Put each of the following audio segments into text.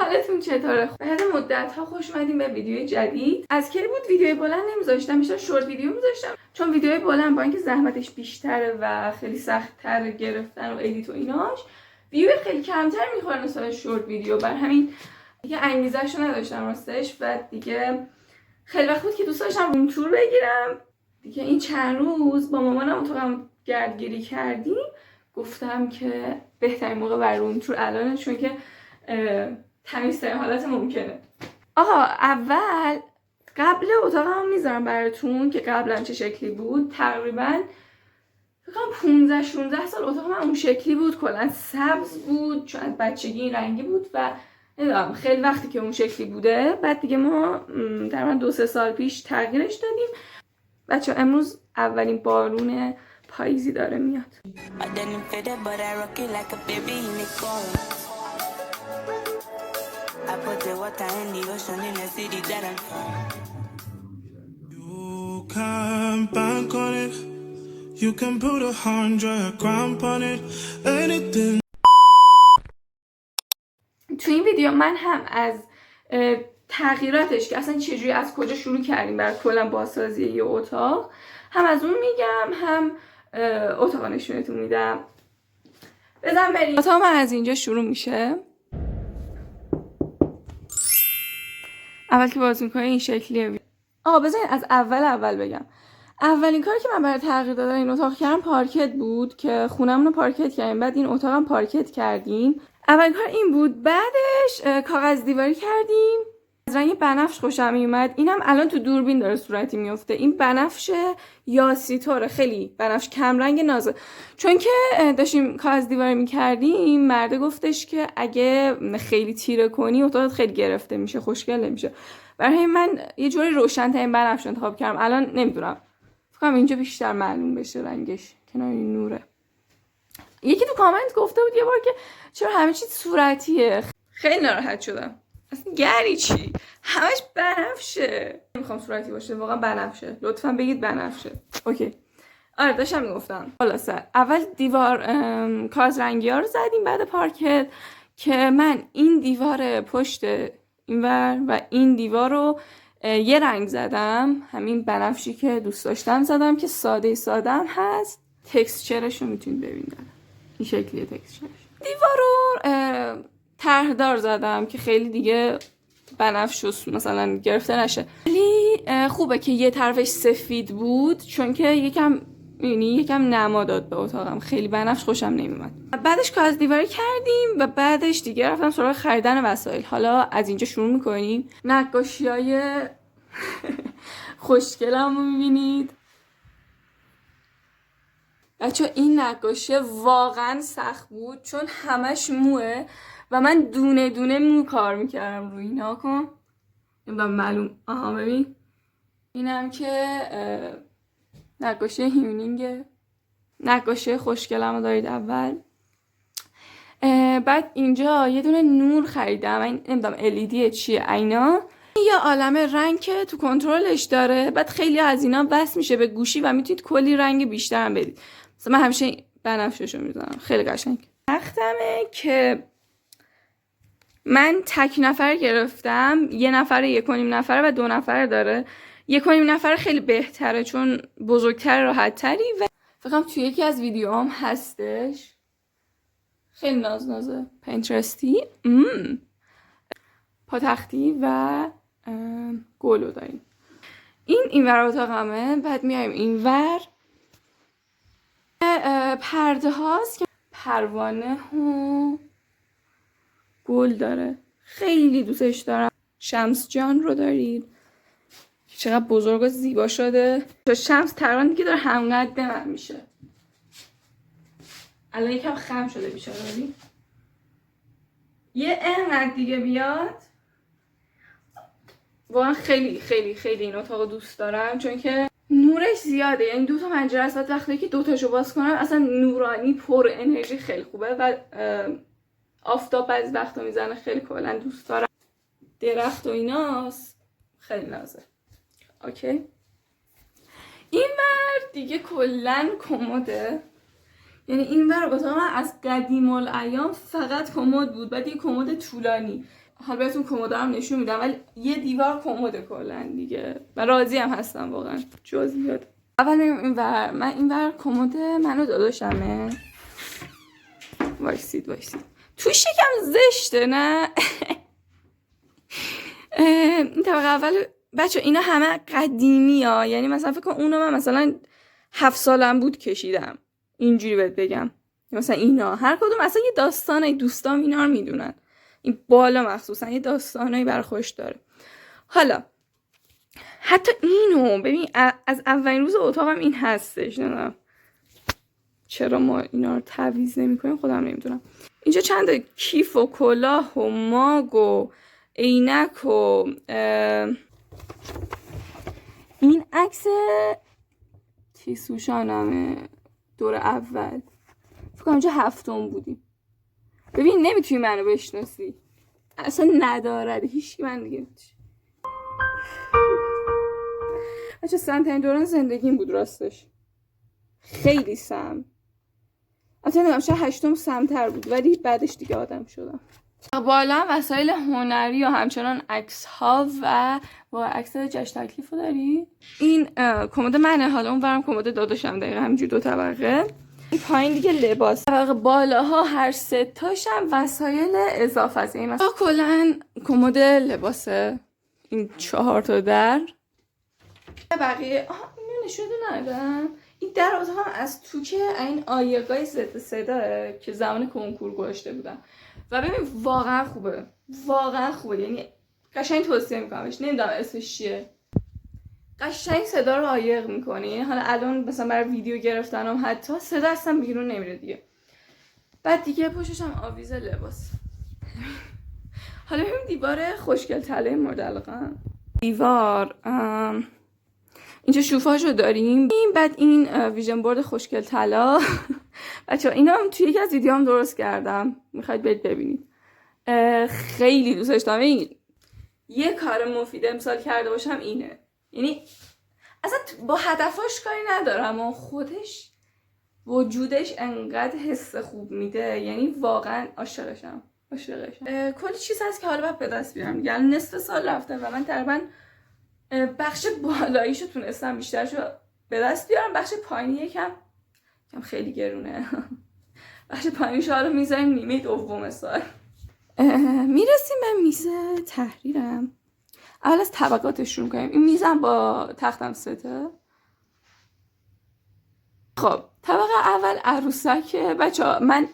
حالتون چطوره؟ بعد مدت ها خوش اومدیم به ویدیوی جدید. از کی بود ویدیوی بلند نمیذاشتم، بیشتر شورت ویدیو میذاشتم، چون ویدیوی بلند با اینکه زحمتش بیشتره و خیلی سخت‌تر گرفتن و ادیت و ایناش، ویو خیلی کمتر میخوره نسبت شورت ویدیو. بر همین دیگه انگیزه‌شو نداشتم راستش و دیگه خیلی وقت بود که دوست داشتم روم تور بگیرم. دیگه این چند روز با مامانم اتاقم گردگیری کردیم، گفتم که بهترین موقع برای روم تور الانه، چون که تمیزترین حالت ممکنه. آقا اول قبل اتاقم میذارم براتون که قبلا چه شکلی بود. تقریبا فکر کنم 15-16 سال اتاق من اون شکلی بود، کلا سبز بود چون از بچگی این رنگی بود و نمیدونم خیلی وقتی که اون شکلی بوده. بعد دیگه ما تقریبا 2-3 سال پیش تغییرش دادیم. بچه امروز اولین بارون پاییزی داره میاد. You can put 100 grams on it, anything. تو این ویدیو من هم از تغییراتش که اصلا چجوری از کجا شروع کردیم برای کلا بازسازی یه اتاق، هم از اون میگم، هم اتاق نشونتون میدم. بزن بریم. اتاق من از اینجا شروع میشه. اول که باز میکنه این شکلیه. آقا بزنین از اول بگم. اولین کاری که من برای تغییر دادن این اتاق کردم پارکت بود که خونمون رو پارکت کردیم، بعد این اتاقم پارکت کردیم. اولین کار این بود. بعدش کاغذ دیواری کردیم. از رنگ بنفش خوشم میومد. اینم الان تو دوربین داره صورتی میفته. این بنفش یاسیتوره، خیلی بنفش کم رنگ نازه. چون که داشتیم کاغذ دیواری میکردیم، مرده گفتش که اگه خیلی تیره کنی اتاقت خیلی گرفته میشه، خوشگل نمیشه. برای من یه جوری روشن ترین بنفش انتخاب کردم. الان نمیدونم، فکر کنم اینجا بیشتر معلوم بشه رنگش، کنار این نوره. یکی تو کامنت گفته بود یه بار که چرا همه چی صورتیه. خیلی ناراحت شدم. اصلا گری چی؟ همش بنفشه. نمیخوام صورتی باشه، واقعا بنفشه. لطفا بگید بنفشه. اوکی. آره داشتم میگفتم. خلاصه اول دیوار کاغذ رنگی ها رو زدیم بعد پارکت، که من این دیوار پشت اینور و این دیوار رو یه رنگ زدم، همین بنفشی که دوست داشتم زدم که ساده هم هست. تکسچرش رو میتونید ببینید، این شکلیه تکسچرش. دیوار رو طرحدار زدم که خیلی دیگه بنفش مثلا گرفته نشه. ولی خوبه که یه طرفش سفید بود، چون که یکم نما داد به اتاقم، خیلی بنفش خوشم نمیومد. بعدش کاغذ دیواری کردیم و بعدش دیگه رفتم سراغ خریدن وسایل. حالا از اینجا شروع میکنیم. نقاشیای خوشگلم رو میبینید. بچه این نقاشی واقعا سخت بود چون همش موه و من دونه دونه مو کار میکردم روی اینا. کن نمیدونم معلوم. آها ببین، اینم که نقاشی هیونینگه. نقاشی خوشگلم رو دارید اول. بعد اینجا یه دونه نور خریدم، این نمیدونم LED چیه اینا. یه عالمه رنگ که تو کنترلش داره. بعد خیلی از اینا وصل میشه به گوشی و میتونید کلی رنگ بیشتر هم بدید. مثلا من همیشه بنفششو میزنم، خیلی قشنگ. تختمه که من تک نفر گرفتم. یه نفره، 1.5 نفره و 2 نفره داره. 1.5 نفره خیلی بهتره چون بزرگتر، راحت تری. و فکرم توی یکی از ویدیوام هستش، خیلی نازه پینترستی. پاتختی و گلو داریم. اینور اتاقمه. بعد میایم اینور. پرده هاست که پروانه و گل داره، خیلی دوستش دارم. شمس جان رو دارید، چقدر بزرگ و زیبا شده. شمس تقریبا دیگه داره همقد من میشه. الان یکم خم شده بیچاره، ولی یه انقدر دیگه بیاد. واقعا خیلی خیلی خیلی این اتاق دوست دارم چون که نورش زیاده. یعنی 2 تا پنجره است، وقتی که 2 تاشو باز کنم اصلا نورانی، پر انرژی، خیلی خوبه. و آفتاب بعضی وقتا میزنه، خیلی کلا دوست دارم. درخت و ایناست، خیلی نازه. اوکی. این ور دیگه کلا کمده. یعنی این ور اتاق من از قدیم الایام فقط کمد بود، بعد یه کمد طولانی. حالا بهتون کمدارم نشون میدم، ولی یه دیوار کمد کلا دیگه و راضی هم هستم واقعا. جزئیات اول میگم اینور، من اینور کمد منو داداشمه. وایسید توش یکم زشته نه؟ این طبقه اول بچه اینا همه قدیمی ها، یعنی مثلا فکر کن اونو من مثلا 7 سالم بود کشیدم، اینجوری بهت بگم. مثلا اینا هر کدوم مثلا یه داستانه، دوستام اینا رو میدونن، این بالا مخصوصا یه داستانایی برای خوش داره. حالا حتی اینو ببین، از اولین روز اتاقم این هستش، نمیدونم چرا ما اینا رو تعویض نمی‌کنیم، خودم نمیدونم. اینجا چند کیف و کلاه و ماگ و عینک و این عکس تیسوشانمه دور اول، فکر کنم اینجا 7م بودیم. ببین نمیتونی منو بشناسی اصلا، ندارد هیچ من دیگه. بچه سمترین دوران زندگیم بود راستش، خیلی سم. البته نمیدونم شاید 8م سمتر بود، ولی بعدش دیگه آدم شدم. بالا وسایل هنری و همچنان عکس ها و با عکس جشن تکلیف رو داری. این کمد منه، حالا اون برم کمد داداشم، دقیقا همینجور 2 طبقه. این پایین دیگه لباس، طبقه بالاها هر 3 تاشم وسایل اضافه است. این مثلا کلا کمد لباسه، این 4 تا در. بقیه اینو نشون ندادم. این در اتاقم از تو که این آیقای ضد صداه که زمان کنکور گذاشته بودم و ببین واقعا خوبه، یعنی قشنگ توصیه میکنمش. نمیدونم اسمش چیه، قشنگ صدا رو عایق میکنه. یعنی حالا الان مثلا برای ویدیو گرفتنم حتی صدا اصلا بیرون نمیره دیگه. بعد دیگه پشتش هم آویز لباس. حالا ببین دیوار خوشگل تله مورد علاقه. دیوار اینجا شوفاژو داریم. بعد این ویژن بورد خوشگل طلا. بچه‌ها اینا هم توی یکی از ویدیوام درست کردم، میخواید برید ببینید. خیلی دوستش دارم. این یه کار مفید امسال کرده باشم اینه، یعنی اصلا با هدفاش کاری ندارم و خودش وجودش انقدر حس خوب میده، یعنی واقعا عاشقشم. کلی چیز هست که حالا باید به دست بیارم. یعنی نصف سال رفته و من تقریبا بخش بالاییشو تونستم بیشترشو به دست بیارم. بخش پایینی یکم خیلی گرونه. بخش پایینیشو حالا میذاریم نیمه دوم سال. میرسیم به میز تحریرم. اول از طبقاتش شروع کنیم. این میزم با تختم 3 تا. خب طبقه اول عروسک. بچه‌ها من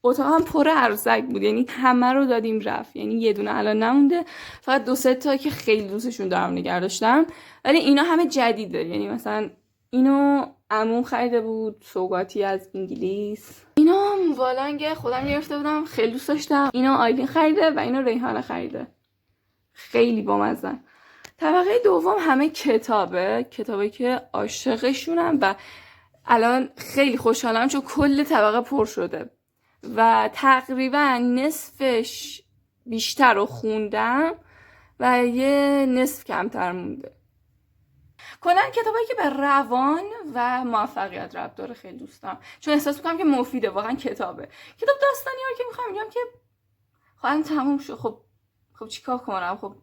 اتاقم پر عروسک بود، یعنی همه رو دادیم رفت، یعنی یه دونه الان نمونده، فقط 2-3 تا که خیلی دوستشون دارم نگه داشتم، ولی اینا همه جدیده. یعنی مثلا اینو عموم خریده بود سوگاتی از انگلیس، اینا موالنگ خودم گرفته بودم خیلی دوست داشتم، اینا آیلین خریده و اینا ریحانه خریده، خیلی بامزه. طبقه دوم همه کتابه که عاشقشونم و الان خیلی خوشحالم چون کل طبقه پر شده و تقریبا نصفش بیشتر رو خوندم و یه نصف کمتر مونده. کلا کتابایی که به روان و موفقیت ربط داره خیلی دوست دارم، چون احساس میکنم که مفیده واقعا. کتاب داستانی رو که میخوام میگم که خواهد تموم شد. خب چیکار کنم؟ خب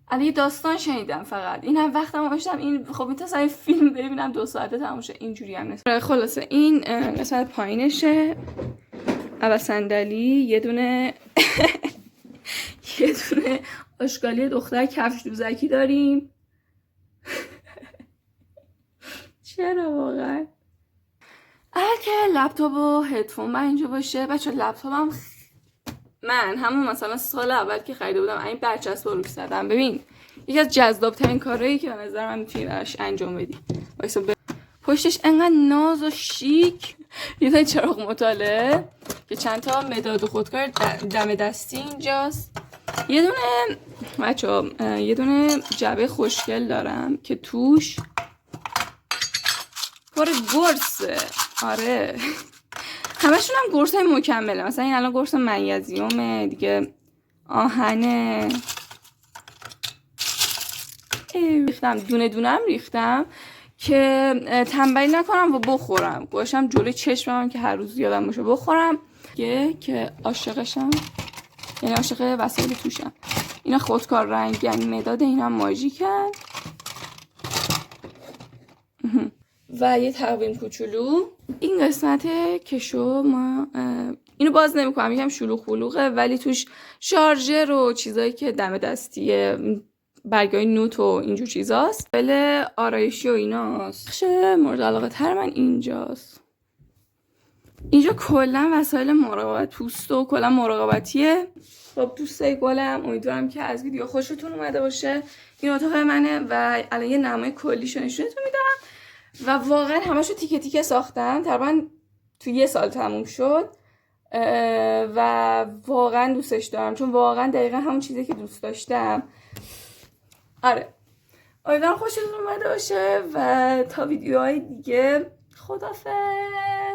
الان یه داستان شنیدم فقط، این هم وقتم داشتم، این خب میتونم فیلم ببینم 2 ساعته تموم شه، اینجوری هم نیست. خلاصه این قسمت پایینشه. اول صندلی یه دونه آشغالی دختر کفش دوزکی داریم. چرا واقعا؟ اگه لپتاپ و هدفون من اینجا باشه. بچه لپتاپم من همون مثلا سال اول که خریده بودم این برچسب رو روش زدم. ببین یکی از جذاب ترین کارهایی که به نظر من میتونی براش انجام بدی. پشتش انقدر ناز و شیک. یه دونه چراغ مطالعه که چند تا مداد خودکار دم دستی اینجاست. یه دونه جعبه خوشگل دارم که توش پر گرسه. آره همشون هم گرس های مکمله. مثلا این الان گرس منیزیومه دیگه، آهنه ریختم، دونه هم ریختم که تنبلی نکنم و بخورم. گوشم جلوی چشمم که هر روز یادم باشه بخورم. که عاشقشم. یعنی عاشق وسایل توشم. اینا خودکار رنگ، یعنی مداد اینا هم ماژیکن. و یه تقویم کوچولو. این قسمت کشو ما اینو باز نمی‌کنم، یکم شلوغ بلوغه، ولی توش شارژر و چیزایی که دم دستیه، برگای نوت و اینجور چیزاست. بله آرایشی و ایناست. بخش مورد علاقه تر من اینجاست. اینجا کلا وسایل مراقبت پوست و کلا مراقبتیه. خب دوستای گلم، امیدوارم که از ویدیو خوشتون اومده باشه. این اتاق منه و الان یه نمای کلیشو نشونتون میدم و واقعا همشو تیکه تیکه ساختم، تقریبا تو 1 سال تموم شد و واقعا دوستش دارم، چون واقعا دقیقا همون چیزی که دوست داشتم. آره، امیدوارم خوشتون اومده باشه و تا ویدیوهای دیگه خدافظ.